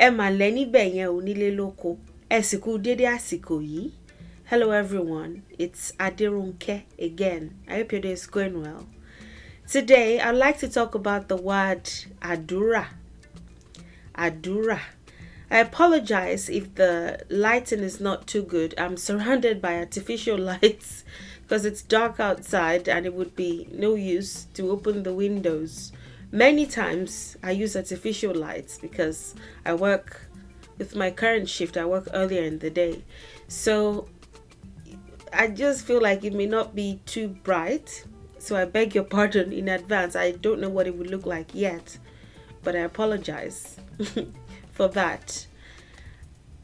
Emma Lenny Benye Unile Loko. Esiku Dede Asiko yi. Hello everyone, it's Adirunke again. I hope your day is going well. Today, I'd like to talk about the word Adura. Adura. I apologize if the lighting is not too good. I'm surrounded by artificial lights because it's dark outside and it would be no use to open the windows. Many times I use artificial lights because I work with my current shift. I work earlier in the day. So I just feel like it may not be too bright. So I beg your pardon in advance. I don't know what it would look like yet, but I apologize for that.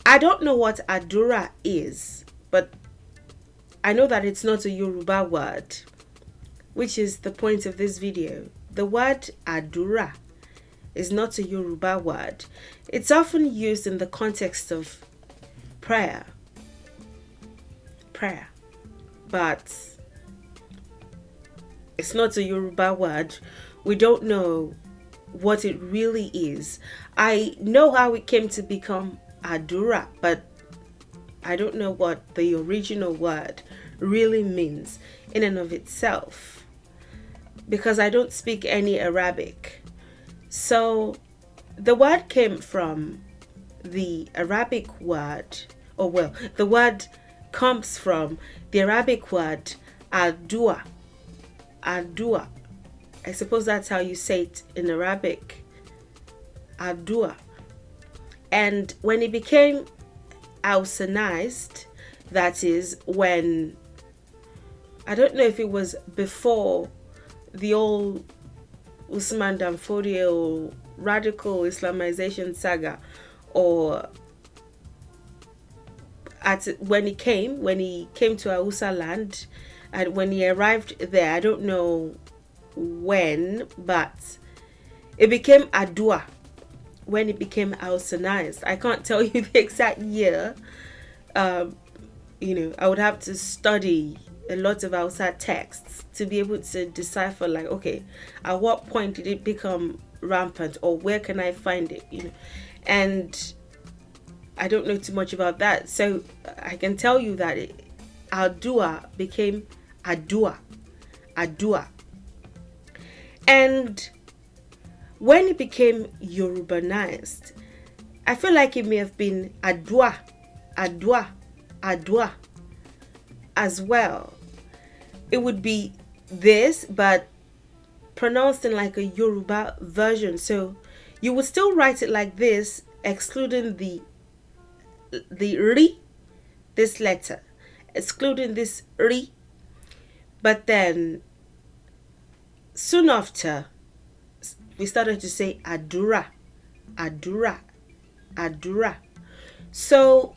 I don't know what Adura is, but I know that it's not a Yoruba word, which is the point of this video. The word Adura is not a Yoruba word. It's often used in the context of prayer. But it's not a Yoruba word. We don't know what it really is. I know how it came to become Adura, but I don't know what the original word really means in and of itself, because I don't speak any Arabic. So the word came from the Arabic word, the word comes from the Arabic word Adua. Adua. I suppose that's how you say it in Arabic. Adua. And when it became Hausanized, that is when, I don't know if it was before the old Usman Danfodio radical Islamization saga, or when he came to Hausa land, and when he arrived there, I don't know when, but it became Adua when it became Hausanized. I can't tell you the exact year. I would have to study a lot of Hausa texts to be able to decipher, like, okay, at what point did it become rampant, or where can I find it, and I don't know too much about that. So I can tell you that Adua became Adua. And when it became Yorubanized, I feel like it may have been Adua as well. It would be this, but pronounced in like a Yoruba version. So you would still write it like this, excluding the ri, this letter, excluding this ri. But then soon after, we started to say Adura. So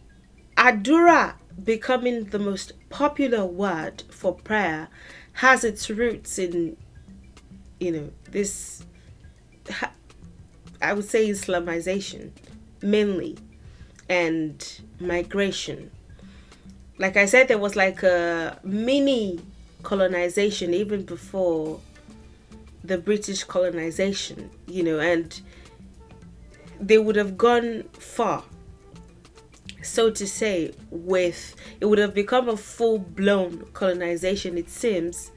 Adura becoming the most popular word for prayer has its roots in, this, I would say, Islamization mainly, and migration. Like I said, there was like a mini colonization even before the British colonization, and they would have gone far, so to say, it would have become a full-blown colonization, it seems,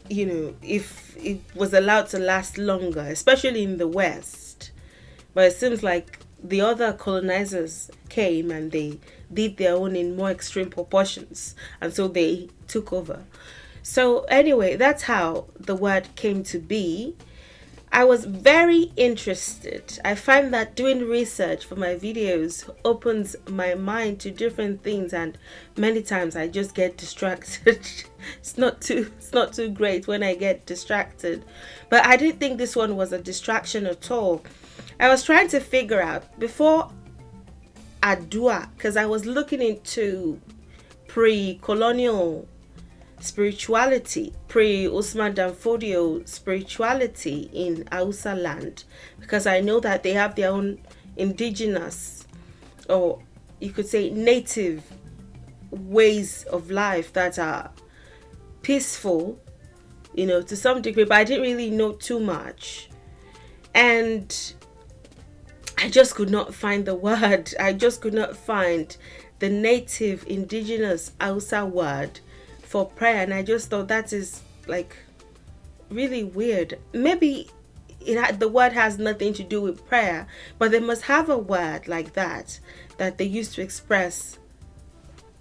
if it was allowed to last longer, especially in the West. But it seems like the other colonizers came and they did their own in more extreme proportions, and so they took over. So anyway, that's how the word came to be. I was very interested. I find that doing research for my videos opens my mind to different things, and many times I just get distracted. It's not too great when I get distracted. But I didn't think this one was a distraction at all. I was trying to figure out before Adua, because I was looking into pre-colonial spirituality, pre-Usman Danfodio spirituality in Hausa land, because I know that they have their own indigenous, or you could say native, ways of life that are peaceful, to some degree, but I didn't really know too much. And I just could not find the word. I just could not find the native indigenous Hausa word for prayer. And I just thought that is like really weird. Maybe the word has nothing to do with prayer, but they must have a word like that they use to express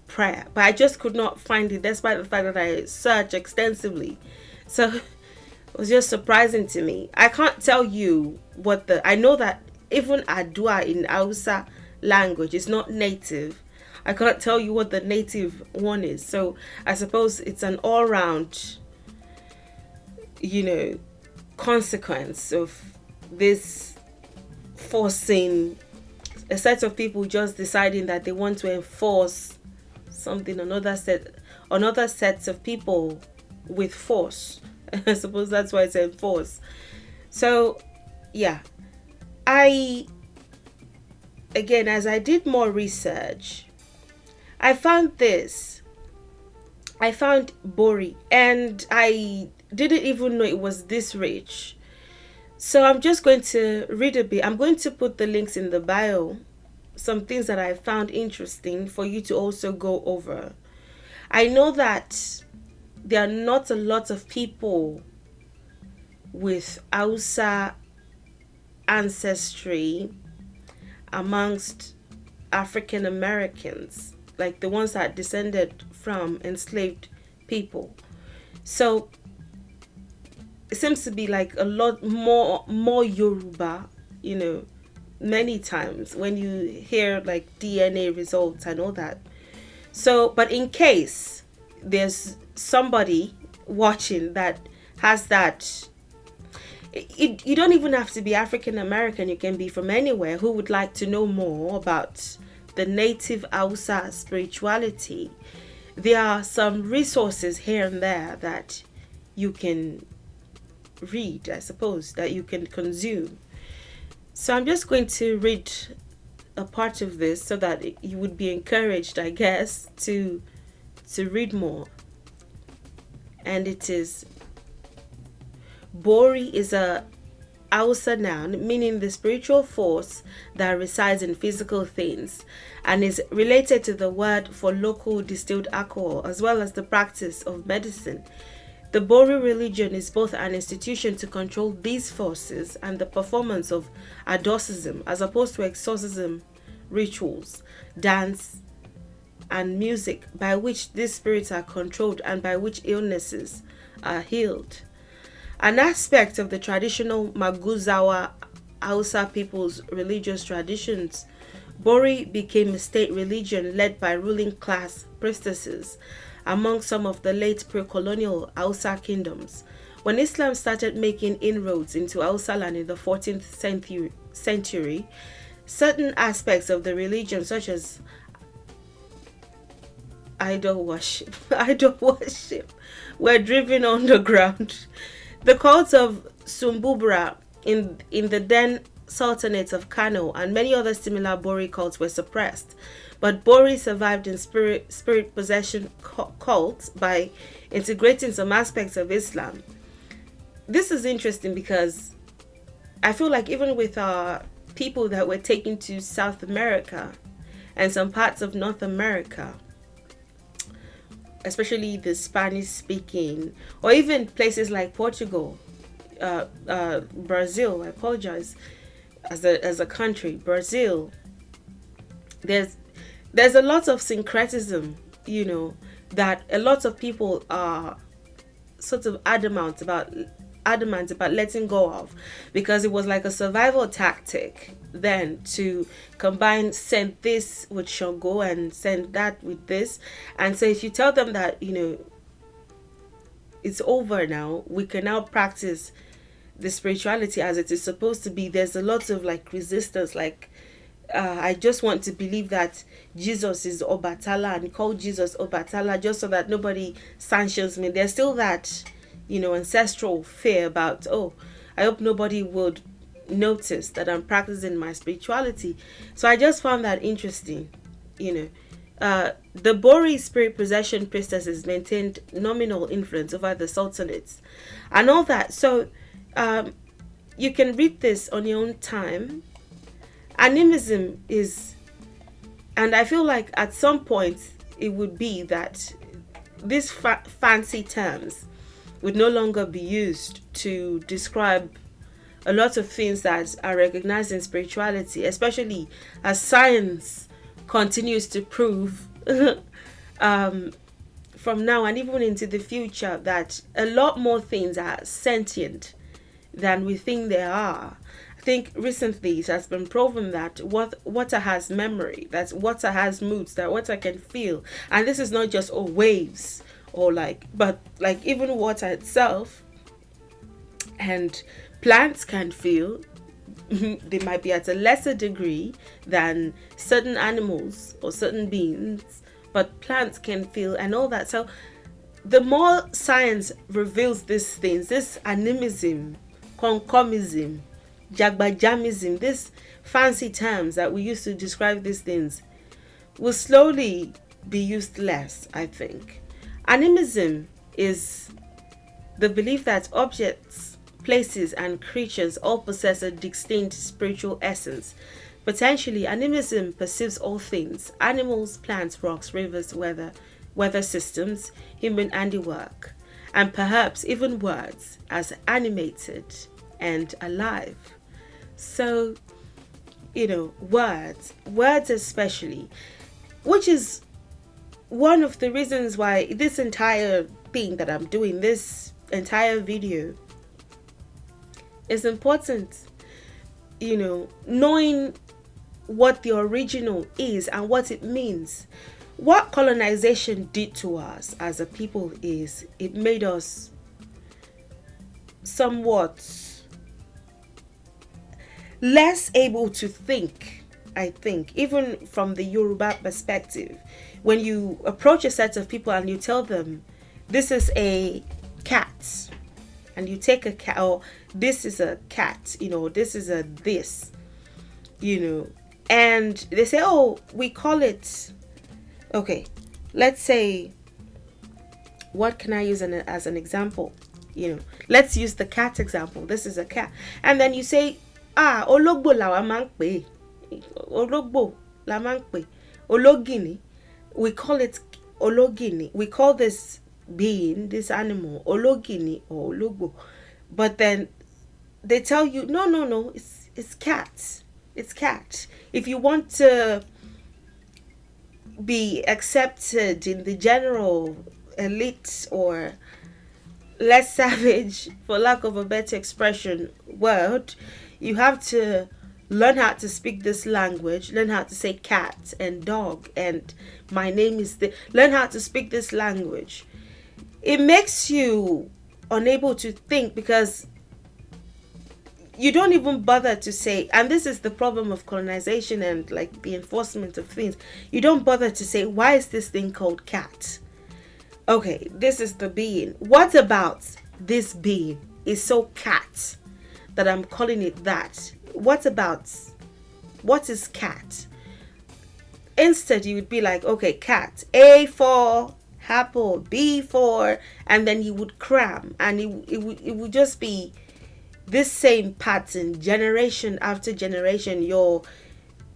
prayer. But I just could not find it, despite the fact that I searched extensively. So it was just surprising to me. I can't tell you what I know that even Adura in Hausa language is not native. I can't tell you what the native one is. So I suppose it's an all-round, consequence of this forcing a set of people just deciding that they want to enforce something, another sets of people with force. I suppose that's why it's enforced. So yeah, again, as I did more research, I found Bori, and I didn't even know it was this rich. So I'm just going to read a bit. I'm going to put the links in the bio, some things that I found interesting for you to also go over. I know that there are not a lot of people with Hausa ancestry amongst African Americans, like the ones that descended from enslaved people. So it seems to be like a lot more Yoruba, many times when you hear like DNA results and all that. So, but in case there's somebody watching that has that, you don't even have to be African American. You can be from anywhere who would like to know more about the native Hausa spirituality. There are some resources here and there that you can read, I suppose, that you can consume. So I'm just going to read a part of this so that you would be encouraged, I guess, to read more. And it is: Bori is a Hausa noun meaning the spiritual force that resides in physical things, and is related to the word for local distilled alcohol as well as the practice of medicine. The Bori religion is both an institution to control these forces and the performance of adorcism, as opposed to exorcism rituals, dance, and music, by which these spirits are controlled and by which illnesses are healed. An aspect of the traditional Maguzawa Hausa people's religious traditions, Bori became a state religion led by ruling class priestesses among some of the late pre-colonial Hausa kingdoms. When Islam started making inroads into Hausa land in the 14th century, certain aspects of the religion, such as idol worship, were driven underground. The cults of Sumbubra in the then Sultanate of Kano and many other similar Bori cults were suppressed, but Bori survived in spirit possession cults by integrating some aspects of Islam. This is interesting because I feel like even with our people that were taken to South America and some parts of North America, especially the Spanish speaking, or even places like Portugal, Brazil, I apologize, as a country, Brazil, there's a lot of syncretism, that a lot of people are sort of adamant about letting go of, because it was like a survival tactic then to combine send this with Shango and send that with this. And so if you tell them that it's over now, we can now practice the spirituality as it is supposed to be, there's a lot of like resistance, like I just want to believe that Jesus is Obatala and call Jesus Obatala just so that nobody sanctions me. There's still that ancestral fear about, I hope nobody would notice that I'm practicing my spirituality. So I just found that interesting. The Bori spirit possession priestesses maintained nominal influence over the sultanates and all that. So you can read this on your own time. Animism is, and I feel like at some point it would be that these fancy terms would no longer be used to describe a lot of things that are recognized in spirituality, especially as science continues to prove from now and even into the future that a lot more things are sentient than we think they are. I think recently it has been proven that water has memory, that water has moods, that water can feel. And this is not just waves or but even water itself. And plants can feel. They might be at a lesser degree than certain animals or certain beings, but plants can feel and all that. So the more science reveals these things, this animism, concomism, jagbajamism, these fancy terms that we use to describe these things, will slowly be used less, I think. Animism is the belief that objects, places, and creatures all possess a distinct spiritual essence. Potentially, animism perceives all things: animals, plants, rocks, rivers, weather systems, human handiwork, and perhaps even words, as animated and alive. So, words especially, which is one of the reasons why this entire thing that I'm doing, this entire video, is important. Knowing what the original is and what it means. What colonization did to us as a people is it made us somewhat less able to think, I think, even from the Yoruba perspective. When you approach a set of people and you tell them, this is a cat, and you take a cat, or this is a cat, this is a this, and they say, oh, we call it, okay, let's say, what can I use as an example? Let's use the cat example. This is a cat. And then you say, ologbo la wa man pe. Ologbo la man pe. Ologini. We call it ologini. We call this being, this animal, ologini or ologbo. But then they tell you, no, it's cat. It's cat. If you want to be accepted in the general elite or less savage, for lack of a better expression, world, you have to learn how to speak this language, learn how to say cat and dog and my name is learn how to speak this language. It makes you unable to think because you don't even bother to say, and this is the problem of colonization and the enforcement of things. You don't bother to say, why is this thing called cat? Okay, this is the being. What about this being is so cat that I'm calling it that? What is cat? Instead, you would be like, okay, cat, A for apple, B for, and then you would cram, and it would just be this same pattern, generation after generation. You're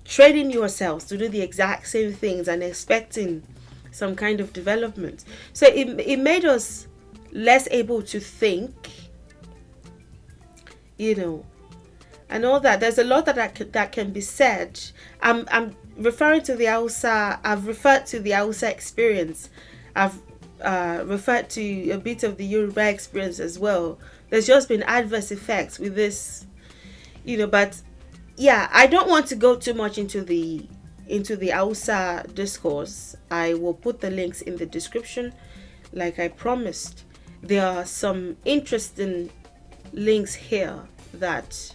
training yourselves to do the exact same things and expecting some kind of development. So it made us less able to think, and all that. There's a lot that can be said. I'm referring to the Hausa. I've referred to the Hausa experience. I've referred to a bit of the Yoruba experience as well. There's just been adverse effects with this, but yeah, I don't want to go too much into the Hausa discourse. I will put the links in the description like I promised. There are some interesting links here that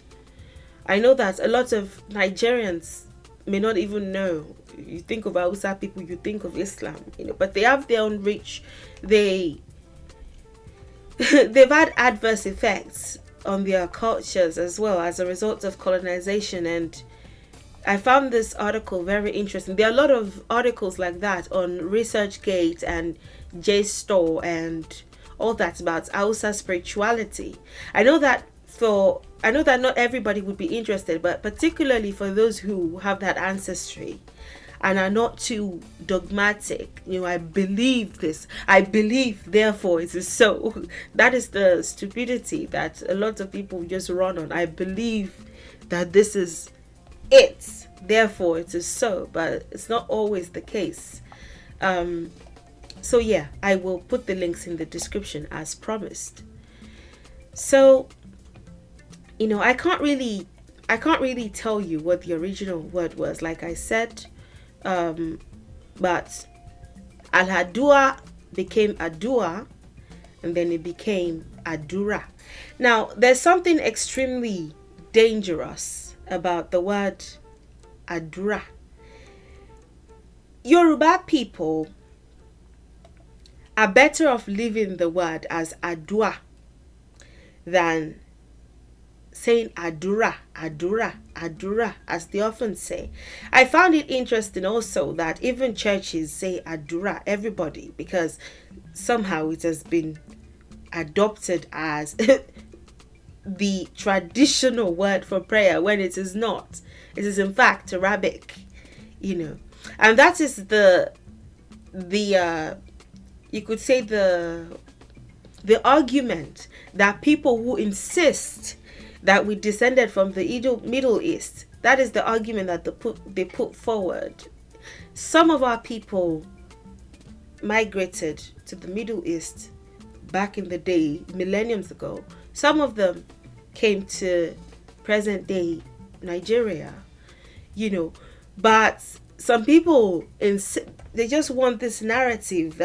I know that a lot of Nigerians may not even know. You think of Hausa people, you think of Islam, but they have their own reach. They've had adverse effects on their cultures as well as a result of colonization, and I found this article very interesting. There are a lot of articles like that on ResearchGate and JSTOR and all that about Hausa spirituality. I know that for, I know that not everybody would be interested, but particularly for those who have that ancestry and are not too dogmatic, I believe this, I believe, therefore it is so. That is the stupidity that a lot of people just run on. I believe that this is it, therefore it is so, but it's not always the case. So yeah, I will put the links in the description as promised. So, I can't really tell you what the original word was, like I said, but Al-Adua became Adua, and then it became Adura. Now, there's something extremely dangerous about the word Adura. Yoruba people are better off leaving the word as Adua than saying Adura, Adura, Adura, as they often say. I found it interesting also that even churches say Adura, everybody, because somehow it has been adopted as the traditional word for prayer when it is not. It is in fact Arabic, and that is the you could say the argument that people who insist that we descended from the Middle East, that is the argument that they put forward. Some of our people migrated to the Middle East back in the day, millenniums ago. Some of them came to present day Nigeria, but some people they just want this narrative,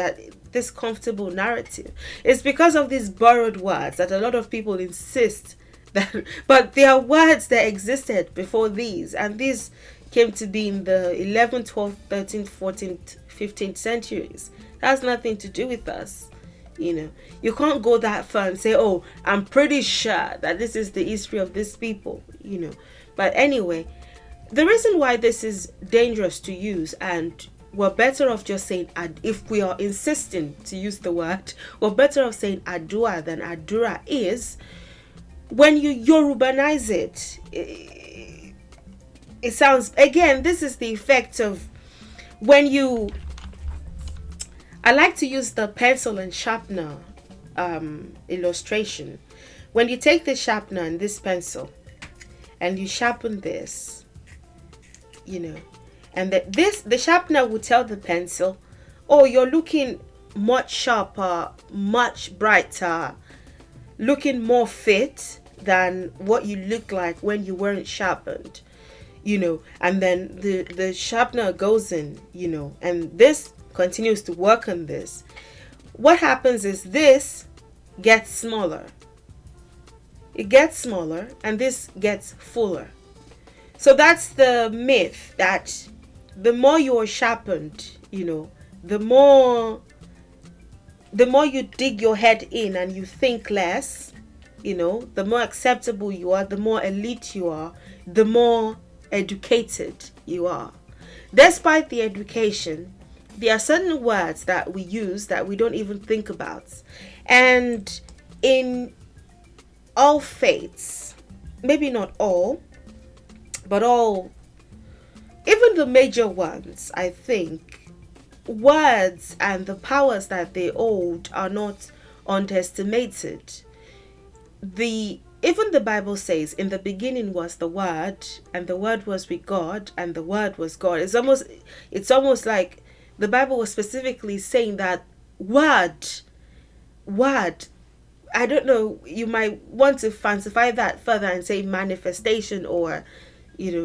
this comfortable narrative. It's because of these borrowed words that a lot of people insist that, but there are words that existed before these, and these came to be in the 11th, 12th, 13th, 14th, 15th centuries. That has nothing to do with us. You can't go that far and say, oh, I'm pretty sure that this is the history of these people, But anyway, the reason why this is dangerous to use, and we're better off just saying, if we are insisting to use the word, we're better off saying Adua than Adura, is when you Yorubanize it, it sounds, again, this is the effect of when you, I like to use the pencil and sharpener illustration. When you take the sharpener and this pencil and you sharpen this, and the sharpener will tell the pencil, oh, you're looking much sharper, much brighter, looking more fit than what you look like when you weren't sharpened, and then the sharpener goes in, and this continues to work on this. What happens is this gets smaller. It gets smaller and this gets fuller. So that's the myth, that the more you are sharpened, the more you dig your head in and you think less, the more acceptable you are, the more elite you are, the more educated you are. Despite the education, there are certain words that we use that we don't even think about. And in all faiths, maybe not all, but all, even the major ones, I think, words and the powers that they hold are not underestimated. Even the Bible says, in the beginning was the Word, and the Word was with God, and the Word was God. It's almost like the Bible was specifically saying that word, I don't know, you might want to fancify that further and say manifestation or,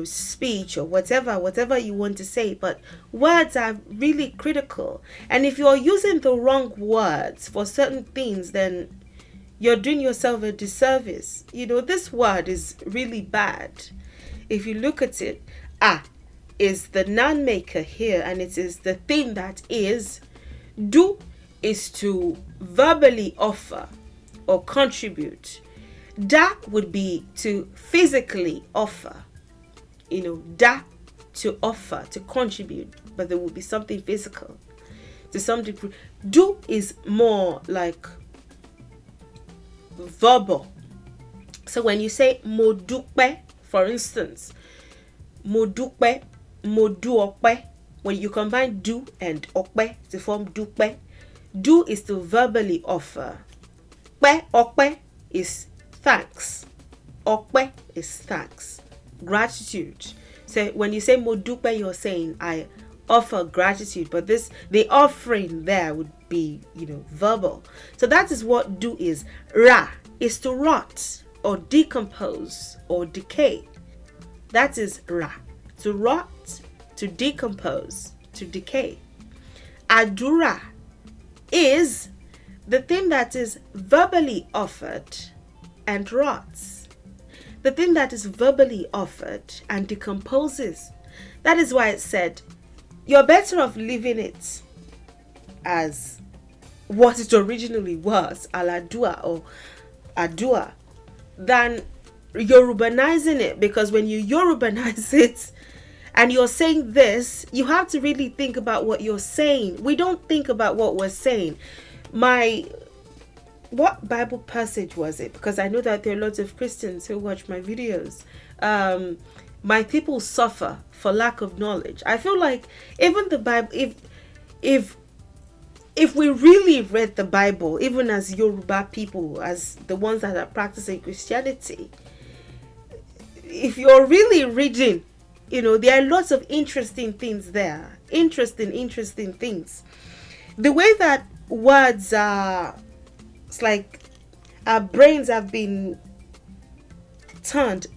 speech or whatever you want to say, but words are really critical. And if you're using the wrong words for certain things, then you're doing yourself a disservice. This word is really bad. If you look at it, is the noun maker here, and it is the thing that is. Do is to verbally offer or contribute. Da would be to physically offer. Da to offer, to contribute, but there will be something physical to some degree. Do is more like verbal. So when you say mo dupe, for instance, mo dupe, mo du ope, when you combine do and ope to form dupe, do is to verbally offer. Ope is thanks. Ope is thanks. Gratitude. So when you say mo dupe, you're saying I offer gratitude, but the offering there would be, verbal. So that is what do is. Ra is to rot or decompose or decay. That is ra. To rot, to decompose, to decay. Adura is the thing that is verbally offered and rots. The thing that is verbally offered and decomposes. That is why it said, you're better off leaving it as what it originally was, Aladua or Adua, than Yorubanizing it. Because when you Yorubanize it and you're saying this, you have to really think about what you're saying. We don't think about what we're saying. What Bible passage was it? Because I know that there are lots of Christians who watch my videos. My people suffer for lack of knowledge. I feel like even the Bible, if we really read the Bible, even as Yoruba people, as the ones that are practicing Christianity, if you're really reading, there are lots of interesting things there. Interesting things. The way that words are, it's like our brains have been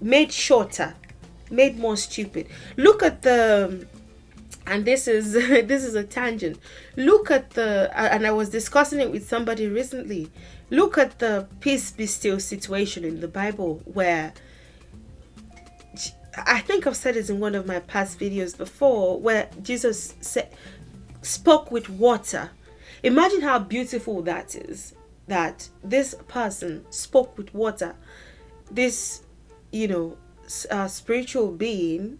made shorter, made more stupid. Look at and this is a tangent. Look at and I was discussing it with somebody recently. Look at the peace be still situation in the Bible, where I think I've said it in one of my past videos before, where Jesus spoke with water. Imagine how beautiful that is, that this person spoke with water. This, spiritual being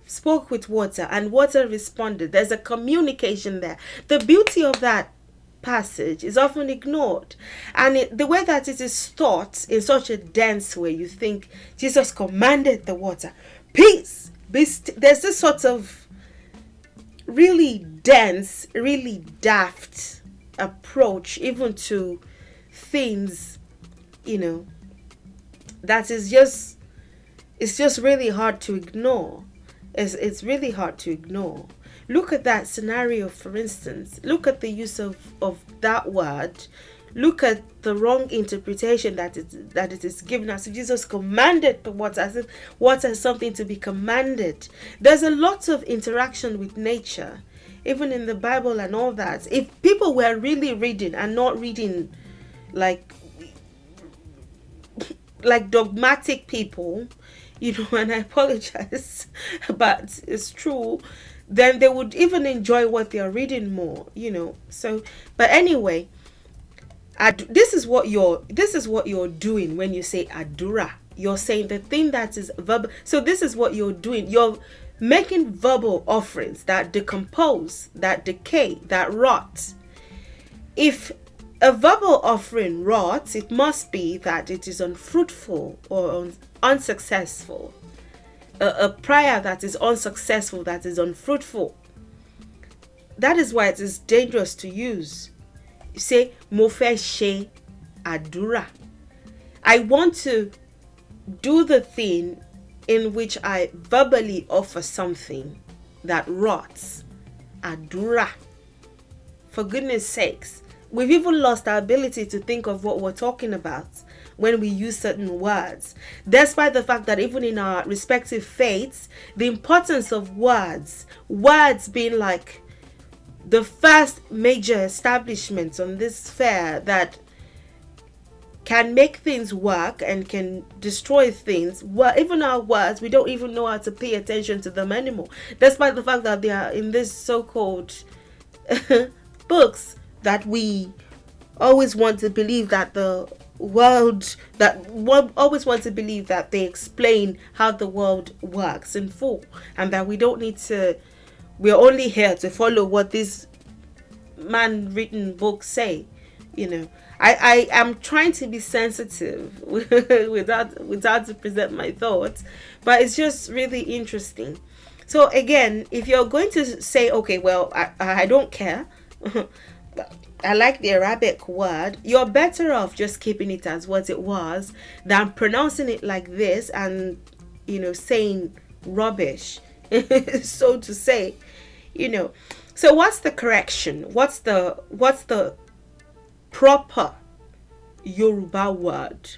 spoke with water and water responded. There's a communication there. The beauty of that passage is often ignored, and the way that it is taught in such a dense way, you think Jesus commanded the water, peace be there's this sort of really dense, really daft approach even to things, that is just, it's just really hard to ignore. It's really hard to ignore. Look at that scenario, for instance. Look at the use of that word. Look at the wrong interpretation that it is given us. Jesus commanded the water, as if water is something to be commanded. There's a lot of interaction with nature, even in the Bible and all that. If people were really reading and not reading like dogmatic people, and I apologize, but it's true, then they would even enjoy what they are reading more, So, but anyway, this is what you're doing when you say Adura. You're saying the thing that is verbal. So this is what you're doing. You're making verbal offerings that decompose, that decay, that rot. If a verbal offering rots, it must be that it is unfruitful or unsuccessful. A prayer that is unsuccessful, that is unfruitful. That is why it is dangerous to use. You say, mo fe se Adura. I want to do the thing in which I verbally offer something that rots. Adura. For goodness sakes. We've even lost our ability to think of what we're talking about when we use certain words. Despite the fact that even in our respective faiths, the importance of words being like the first major establishments on this sphere that can make things work and can destroy things. Well, even our words, we don't even know how to pay attention to them anymore. Despite the fact that they are in this so-called books that we always want to believe that they explain how the world works in full, and that we don't need to, we're only here to follow what these man-written books say. I am trying to be sensitive without to present my thoughts, but it's just really interesting. So again, if you're going to say, okay, well, I don't care, I like the Arabic word, you're better off just keeping it as what it was than pronouncing it like this and, saying rubbish, so to say, you know. So what's the correction? What's the proper Yoruba word?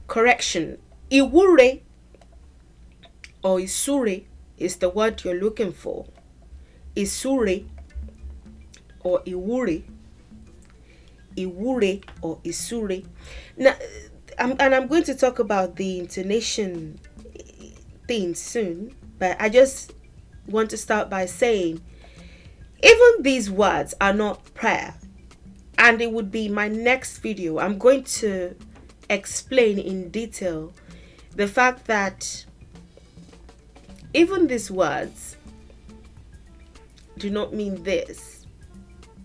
Correction. Iwure or isure is the word you're looking for. Isure or iwure. Iwure or isure. Now, I'm going to talk about the intonation thing soon, but I just want to start by saying even these words are not prayer, and it would be my next video. I'm going to explain in detail the fact that even these words do not mean this.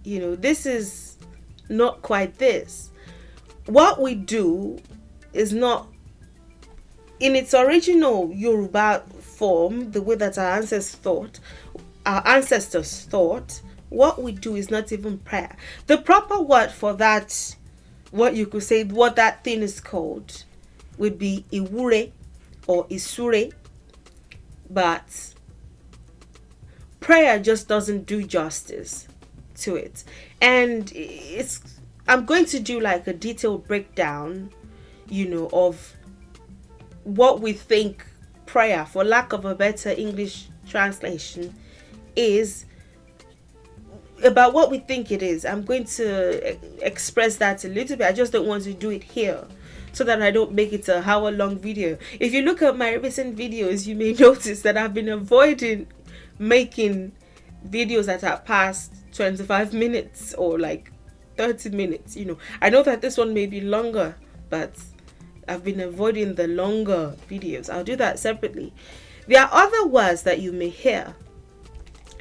This is not quite this. What we do is not in its original Yoruba form, the way that our ancestors thought. What we do is not even prayer. The proper word for that, what you could say, what that thing is called, would be iwure or isure, but prayer just doesn't do justice to it. And I'm going to do like a detailed breakdown, of what we think prayer, for lack of a better English translation, is, about what we think it is. I'm going to express that a little bit. I just don't want to do it here so that I don't make it a hour-long video. If you look at my recent videos, you may notice that I've been avoiding making videos that are past 25 minutes or like 30 minutes. I know that this one may be longer, but I've been avoiding the longer videos. I'll do that separately. There are other words that you may hear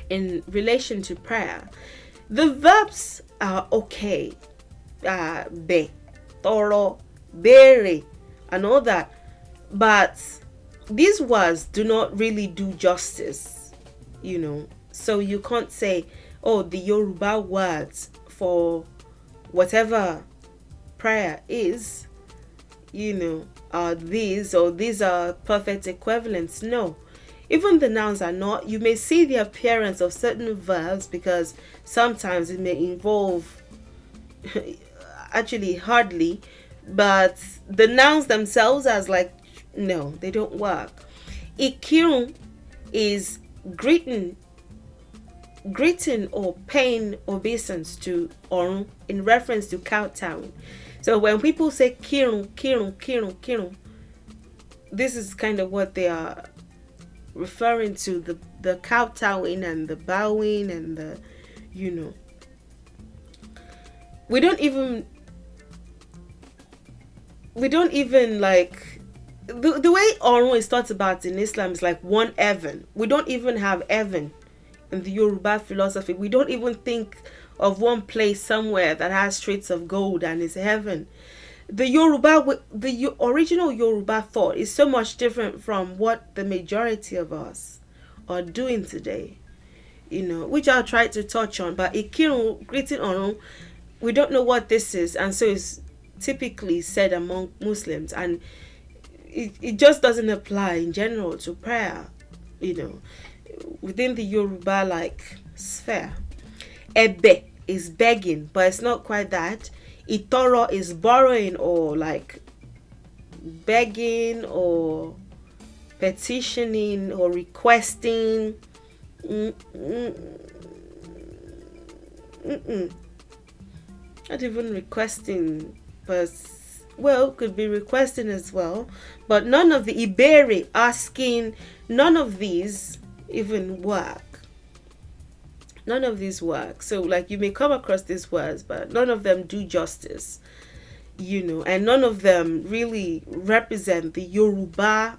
in relation to prayer. The verbs are okay. Be, toro, bere, and all that. But these words do not really do justice, So you can't say, oh, the Yoruba words for whatever prayer is, are these, or these are perfect equivalents. No. Even the nouns are not. You may see the appearance of certain verbs because sometimes it may involve, actually hardly, but the nouns themselves as like, no, they don't work. Ikirun is greeting or paying obeisance to Orun in reference to kowtowing. So when people say kirun, kirun, kirun, kirun, this is kind of what they are referring to, the kowtowing and the bowing and the, we don't even like the way Orun is thought about in Islam is like one heaven. We don't even have heaven in the Yoruba philosophy. We don't even think of one place somewhere that has streets of gold and is heaven. The original Yoruba thought is so much different from what the majority of us are doing today, which I'll try to touch on. But Ikirun, greeting Orun, we don't know what this is, and so it's typically said among Muslims, and it just doesn't apply in general to prayer, within the Yoruba like sphere. Ebe is begging, but it's not quite that. Itoro is borrowing or like begging or petitioning or requesting. Not even requesting, but well, could be requesting as well. But none of the Iberi, asking, none of these even work. None of these work. So like you may come across these words, but none of them do justice, and none of them really represent the Yoruba,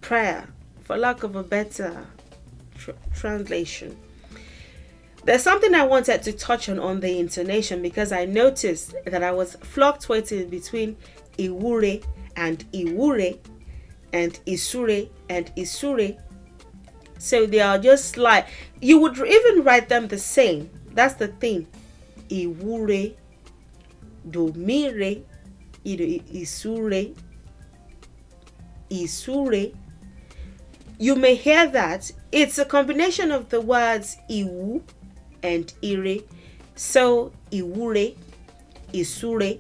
prayer, for lack of a better translation. There's something I wanted to touch on the intonation, because I noticed that I was fluctuating between iwure and iwure and isure and isure. So they are just like, you would even write them the same. That's the thing. Iwure, domire, isure, isure. You may hear that it's a combination of the words iwu and ire. So iwure, isure,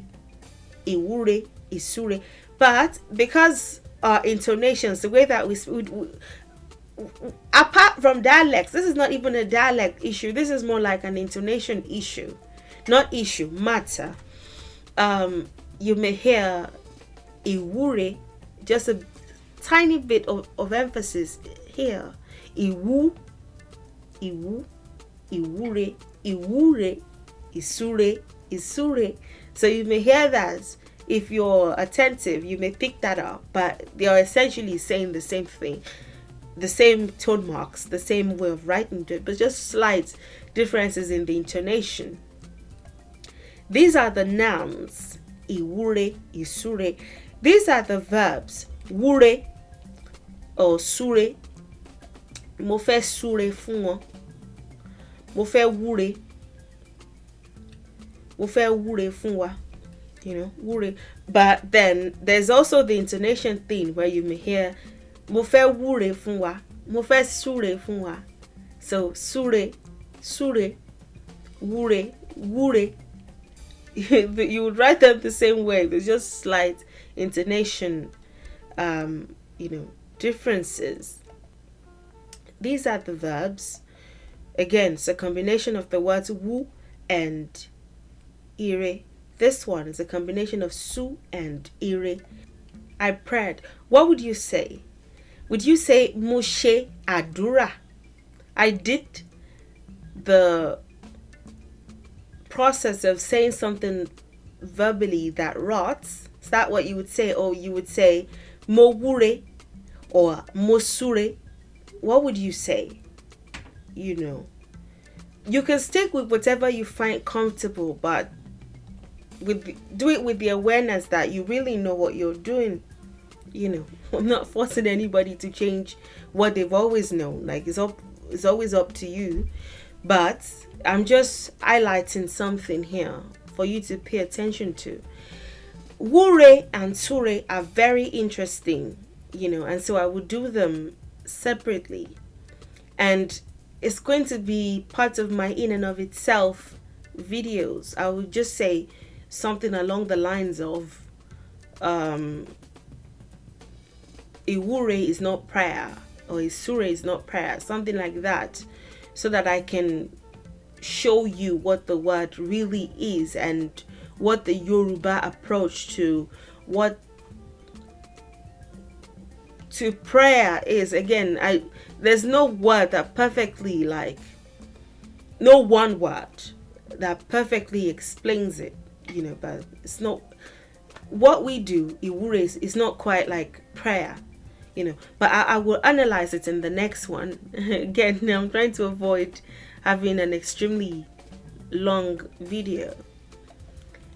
iwure, isure. But because our intonations, the way that we apart from dialects, this is not even a dialect issue. This is more like an intonation issue, not issue, matter. You may hear iwure, just a tiny bit of emphasis here. Iwu, iwu, iwure, iwure, isure, isure. So you may hear that. If you're attentive, you may pick that up, but they are essentially saying the same thing, the same tone marks, the same way of writing it, but just slight differences in the intonation. These are the nouns, iwure, isure. These are the verbs, wure or sure. Mo fẹ́ súre fún wọn. Mo fẹ́ wúre. Mo fẹ́ wúre fún wa. Wúre. But then there's also the intonation thing where you may hear mo fẹ́ wúre fún wa. Mo fẹ́ súre fún wa. So súre, súre, wúre, wúre. You would write them the same way. There's just slight intonation, differences. These are the verbs. Again, it's a combination of the words wu and ire. This one is a combination of su and ire. I prayed. What would you say? Would you say Moshe Adura? I did the process of saying something verbally that rots. Is that what you would say? Or you would say Mowure or Mosure? What would you say? You can stick with whatever you find comfortable, but do it with the awareness that you really know what you're doing. I'm not forcing anybody to change what they've always known. Like it's always up to you. But I'm just highlighting something here for you to pay attention to. Wure and sure are very interesting, and so I would do them separately. And it's going to be part of my in and of itself videos. I would just say something along the lines of Iwure is not prayer, or Isure is not prayer, something like that, so that I can show you what the word really is and what the Yoruba approach to prayer is. Again, there's no word that perfectly, no one word that perfectly explains it, but it's not what we do. Iwure is not quite like prayer, but I will analyze it in the next one. Again, I'm trying to avoid having an extremely long video.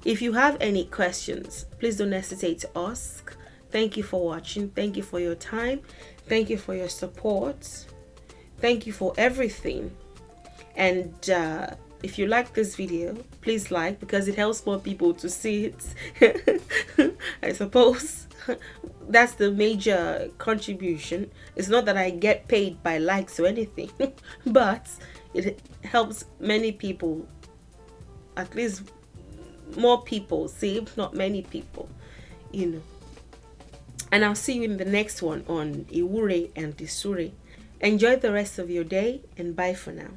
If you have any questions, please don't hesitate to ask. Thank you for watching. Thank you for your time. Thank you for your support. Thank you for everything. And if you like this video, please like, because it helps more people to see it. I suppose that's the major contribution. It's not that I get paid by likes or anything, but it helps many people, at least more people see, if not many people, And I'll see you in the next one on Iwure and Isure. Enjoy the rest of your day, and bye for now.